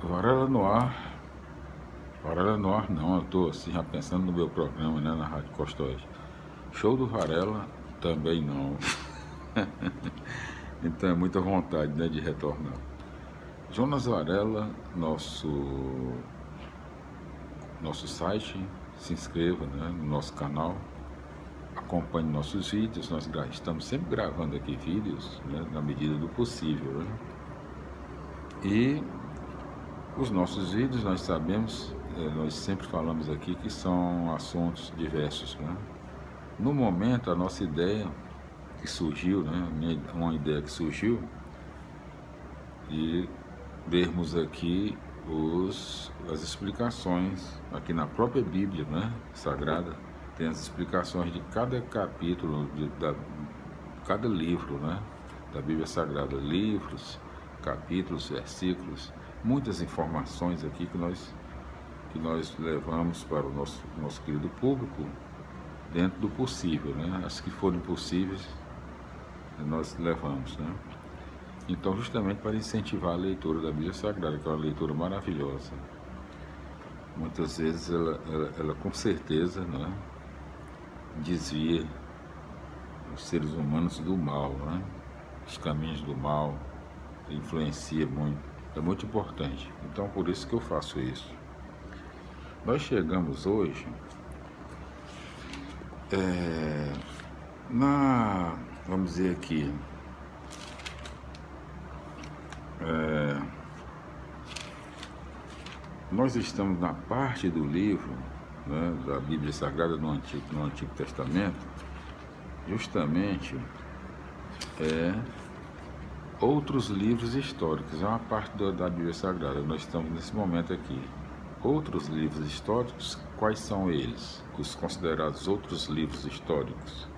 Varela no ar. Varela no ar não, eu estou assim já pensando no meu programa, né, na Rádio Costa Oeste. Show do Varela também não. Então é muita vontade, né, de retornar. Jonas Varela, nosso site, se inscreva, né, no nosso canal, acompanhe nossos vídeos, nós estamos sempre gravando aqui vídeos, né, na medida do possível, né? E os nossos vídeos, nós sabemos, nós sempre falamos aqui que são assuntos diversos, né? No momento, a nossa ideia que surgiu, né, uma ideia que surgiu, de vermos aqui as explicações, aqui na própria Bíblia, né, Sagrada, tem as explicações de cada capítulo, cada livro, né, da Bíblia Sagrada, livros, capítulos, versículos, muitas informações aqui que nós levamos para o nosso querido público, dentro do possível, né? As que forem possíveis, nós levamos, né? Então, justamente para incentivar a leitura da Bíblia Sagrada, que é uma leitura maravilhosa. Muitas vezes ela com certeza, né, desvia os seres humanos do mal, né? Os caminhos do mal, influencia muito. É muito importante. Então, por isso que eu faço isso. Nós chegamos hoje vamos dizer aqui, nós estamos na parte do livro, né, da Bíblia Sagrada no Antigo Testamento, justamente outros livros históricos, é uma parte da Bíblia Sagrada, nós estamos nesse momento aqui. Outros livros históricos, quais são eles? Os considerados outros livros históricos?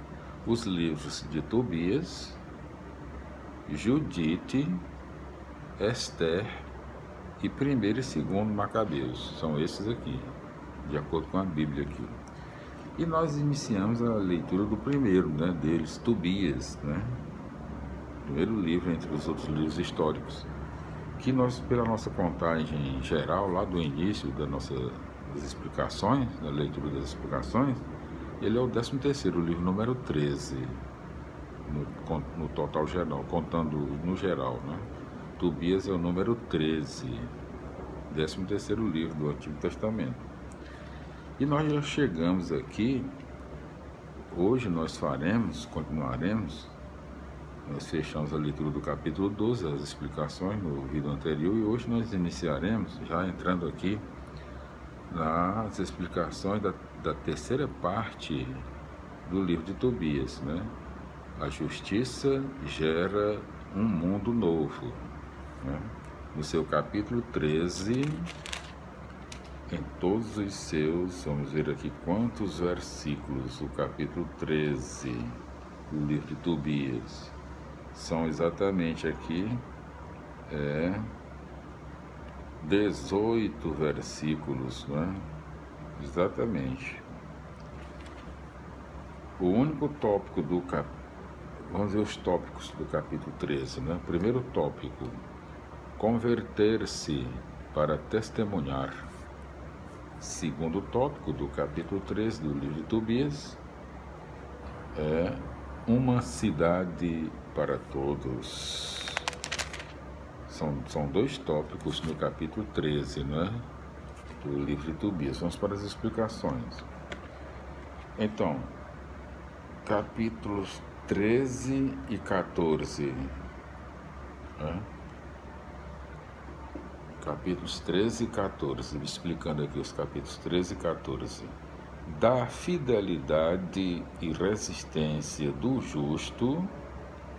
Os livros de Tobias, Judite, Esther e 1º e 2º Macabeus. São esses aqui, de acordo com a Bíblia aqui. E nós iniciamos a leitura do primeiro, né, deles, Tobias, né? Primeiro livro entre os outros livros históricos, que nós, pela nossa contagem geral, lá do início das explicações, da leitura das explicações, ele é o 13º, o livro número 13, no total geral, contando no geral, né? Tobias é o número 13, 13º livro do Antigo Testamento. E nós já chegamos aqui, hoje nós continuaremos, nós fechamos a leitura do capítulo 12, as explicações no vídeo anterior, e hoje nós iniciaremos, já entrando aqui, nas explicações da terceira parte do livro de Tobias, né? A justiça gera um mundo novo, né? No seu capítulo 13, em todos os seus, vamos ver aqui quantos versículos, o capítulo 13 do livro de Tobias, são exatamente aqui 18 versículos, né? Exatamente. O único tópico vamos ver os tópicos do capítulo 13, né? Primeiro tópico, converter-se para testemunhar. Segundo tópico do capítulo 13 do livro de Tobias é uma cidade para todos. São dois tópicos no capítulo 13, né, do livro de Tobias. Vamos para as explicações. Então, capítulos 13 e 14. Né? Capítulos 13 e 14, explicando aqui os capítulos 13 e 14. Da fidelidade e resistência do justo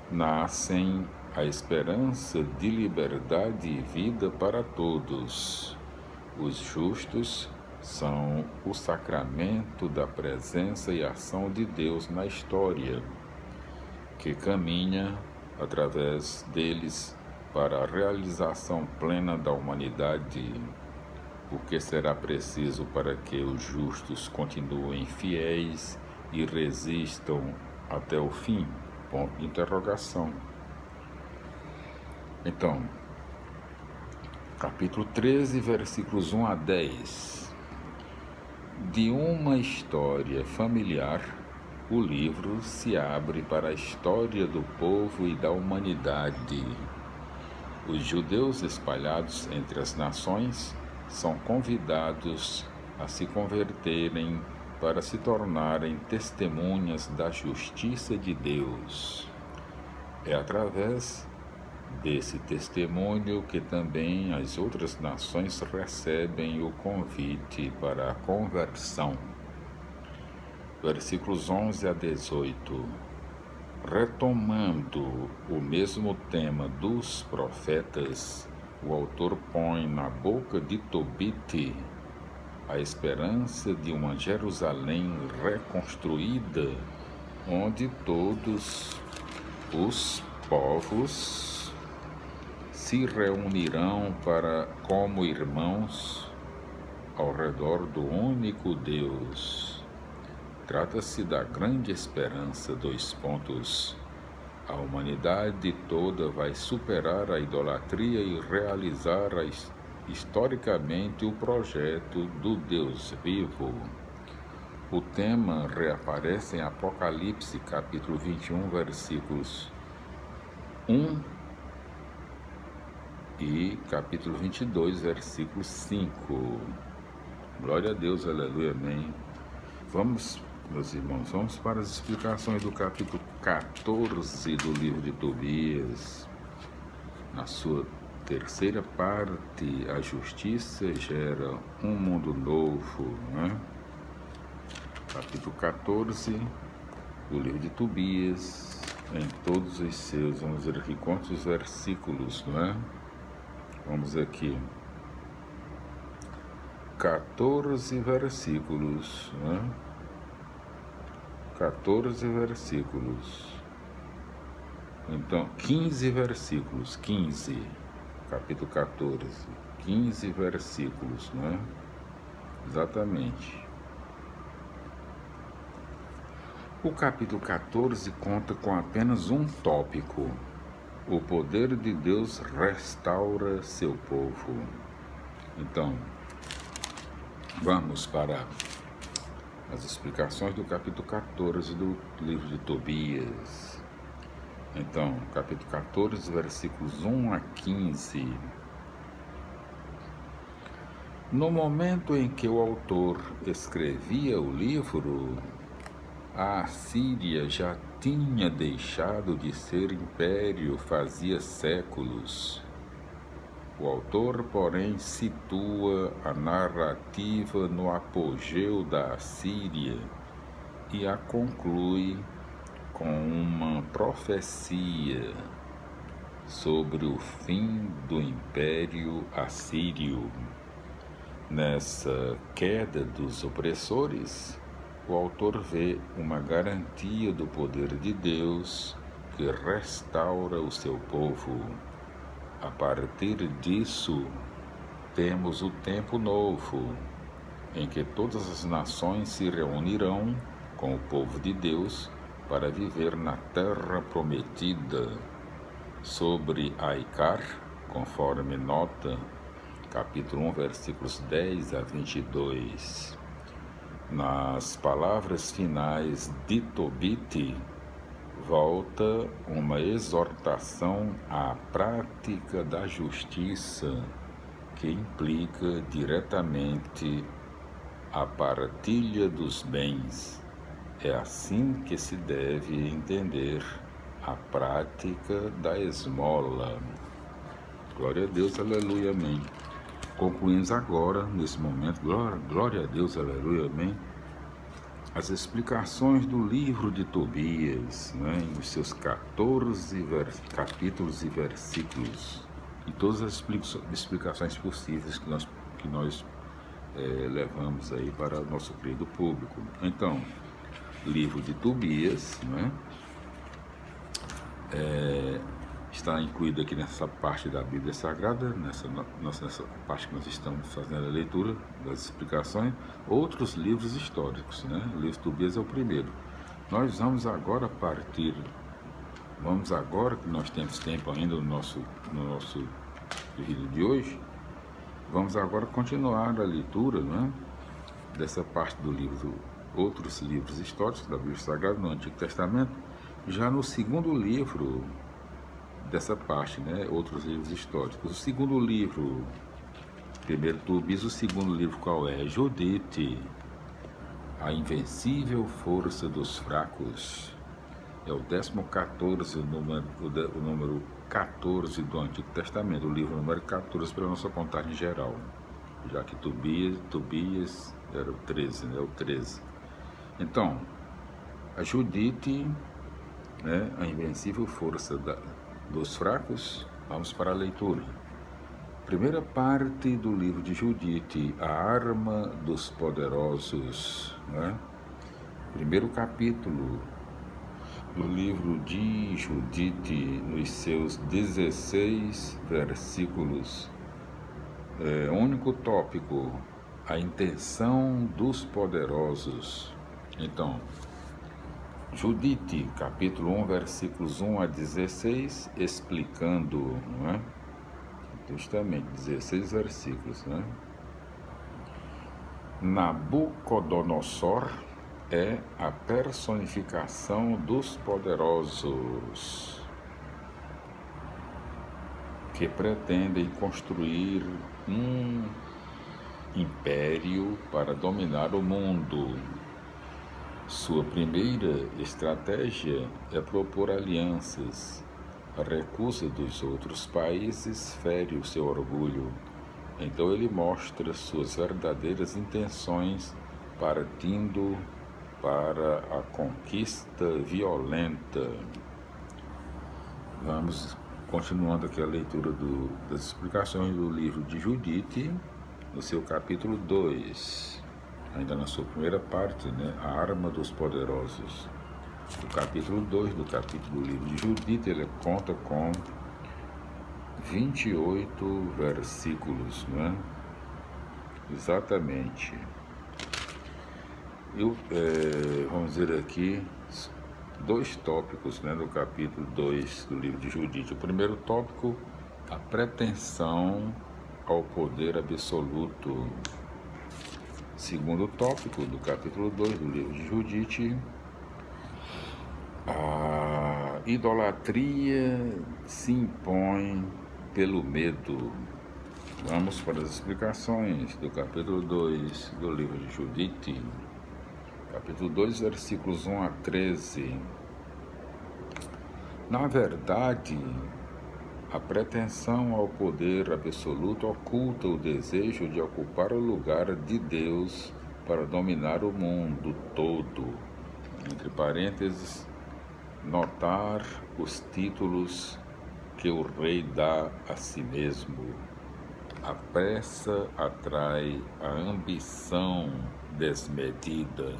nascem a esperança de liberdade e vida para todos. Os justos são o sacramento da presença e ação de Deus na história, que caminha através deles para a realização plena da humanidade, o que será preciso para que os justos continuem fiéis e resistam até o fim? Ponto de interrogação. Então, capítulo 13, versículos 1 a 10. De uma história familiar, o livro se abre para a história do povo e da humanidade. Os judeus espalhados entre as nações são convidados a se converterem para se tornarem testemunhas da justiça de Deus. É através desse testemunho que também as outras nações recebem o convite para a conversão. Versículos 11 a 18. Retomando o mesmo tema dos profetas, o autor põe na boca de Tobit a esperança de uma Jerusalém reconstruída, onde todos os povos se reunirão como irmãos ao redor do único Deus. Trata-se da grande esperança, A humanidade toda vai superar a idolatria e realizar historicamente o projeto do Deus vivo. O tema reaparece em Apocalipse, capítulo 21, versículos 1 e capítulo 22, versículo 5. Glória a Deus, aleluia, amém. Meus irmãos, vamos para as explicações do capítulo 14 do livro de Tobias. Na sua terceira parte, a justiça gera um mundo novo, né? Capítulo 14 do livro de Tobias, em todos os seus, vamos ver aqui quantos versículos, não é? Vamos aqui, 14 versículos, né? 14 versículos. Então, 15 versículos, capítulo 14, 15 versículos, não é? Exatamente. O capítulo 14 conta com apenas um tópico: o poder de Deus restaura seu povo. Então, vamos para as explicações do capítulo 14 do livro de Tobias. Então, capítulo 14, versículos 1 a 15. No momento em que o autor escrevia o livro, a Assíria já tinha deixado de ser império fazia séculos. O autor, porém, situa a narrativa no apogeu da Assíria e a conclui com uma profecia sobre o fim do Império Assírio. Nessa queda dos opressores, o autor vê uma garantia do poder de Deus que restaura o seu povo. A partir disso, temos o tempo novo, em que todas as nações se reunirão com o povo de Deus para viver na terra prometida. Sobre Aicar, conforme nota, capítulo 1, versículos 10 a 22. Nas palavras finais de Tobit, volta uma exortação à prática da justiça, que implica diretamente a partilha dos bens. É assim que se deve entender a prática da esmola. Glória a Deus, aleluia, amém. Concluímos agora, nesse momento, glória a Deus, aleluia, amém, as explicações do livro de Tobias, né, nos seus 14 capítulos e versículos, e todas as explicações possíveis que nós levamos aí para o nosso querido público. Então, livro de Tobias, né, está incluído aqui nessa parte da Bíblia Sagrada, nessa parte que nós estamos fazendo a leitura das explicações, outros livros históricos, né? O livro de Tobias é o primeiro. Nós vamos agora que nós temos tempo ainda no nosso vídeo de hoje, Vamos agora continuar a leitura, né, dessa parte do livro, outros livros históricos da Bíblia Sagrada no Antigo Testamento, já no segundo livro dessa parte, né, outros livros históricos. O segundo livro, primeiro Tobias, o segundo livro qual é? Judite, a invencível força dos fracos. É o 14º, o número 14 do Antigo Testamento, o livro número 14 pela nossa contagem geral, já que Tobias era o 13, né, o 13. Então, a Judite, né, a invencível força dos fracos. Vamos para a leitura. Primeira parte do livro de Judite, a arma dos poderosos, né? Primeiro capítulo do livro de Judite, nos seus 16 versículos. Único tópico, a intenção dos poderosos. Então, Judite, capítulo 1, versículos 1 a 16, explicando, não é? Justamente, 16 versículos, né? Nabucodonosor é a personificação dos poderosos que pretendem construir um império para dominar o mundo. Sua primeira estratégia é propor alianças. A recusa dos outros países fere o seu orgulho. Então ele mostra suas verdadeiras intenções, partindo para a conquista violenta. Vamos continuando aqui a leitura das explicações do livro de Judite, no seu capítulo 2, ainda na sua primeira parte, né? A arma dos poderosos. O capítulo 2 do capítulo do livro de Judite, ele conta com 28 versículos, né? Exatamente. Vamos dizer aqui, dois tópicos, né, do capítulo 2 do livro de Judite. O primeiro tópico, a pretensão ao poder absoluto. Segundo tópico do capítulo 2 do livro de Judite, a idolatria se impõe pelo medo. Vamos para as explicações do capítulo 2 do livro de Judite. Capítulo 2, versículos 1 a 13. Na verdade, a pretensão ao poder absoluto oculta o desejo de ocupar o lugar de Deus para dominar o mundo todo. Entre parênteses, notar os títulos que o rei dá a si mesmo. A pressa atrai a ambição desmedida.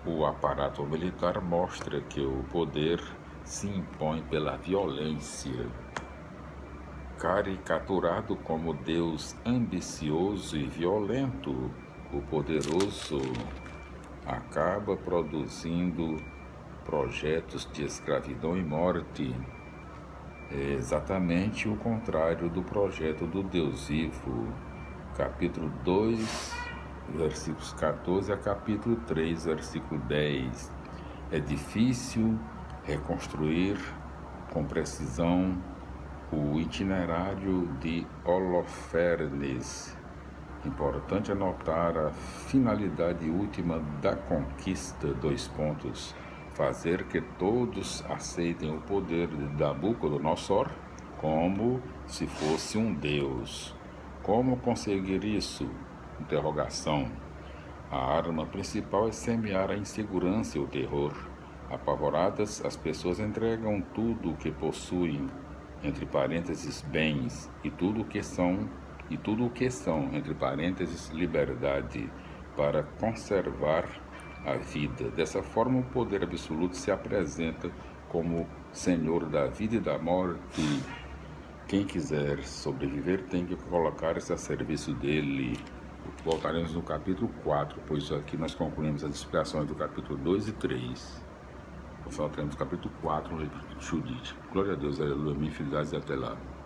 O aparato militar mostra que o poder se impõe pela violência. Caricaturado como Deus ambicioso e violento, o poderoso acaba produzindo projetos de escravidão e morte. É exatamente o contrário do projeto do Deus vivo. Capítulo 2, versículos 14 a capítulo 3, versículo 10. É difícil reconstruir com precisão o itinerário de Holofernes. Importante anotar a finalidade última da conquista, fazer que todos aceitem o poder de Nabucodonosor como se fosse um deus. Como conseguir isso? Interrogação. A arma principal é semear a insegurança e o terror. Apavoradas, as pessoas entregam tudo o que possuem, entre parênteses, bens, e tudo o que são, entre parênteses, liberdade, para conservar a vida. Dessa forma, o poder absoluto se apresenta como Senhor da vida e da morte. Quem quiser sobreviver tem que colocar-se a serviço dele. Voltaremos no capítulo 4, pois aqui nós concluímos as explicações do capítulo 2 e 3. Voltaremos no capítulo 4, no livro de Judite. Glória a Deus, aleluia, minha fidelidade até lá.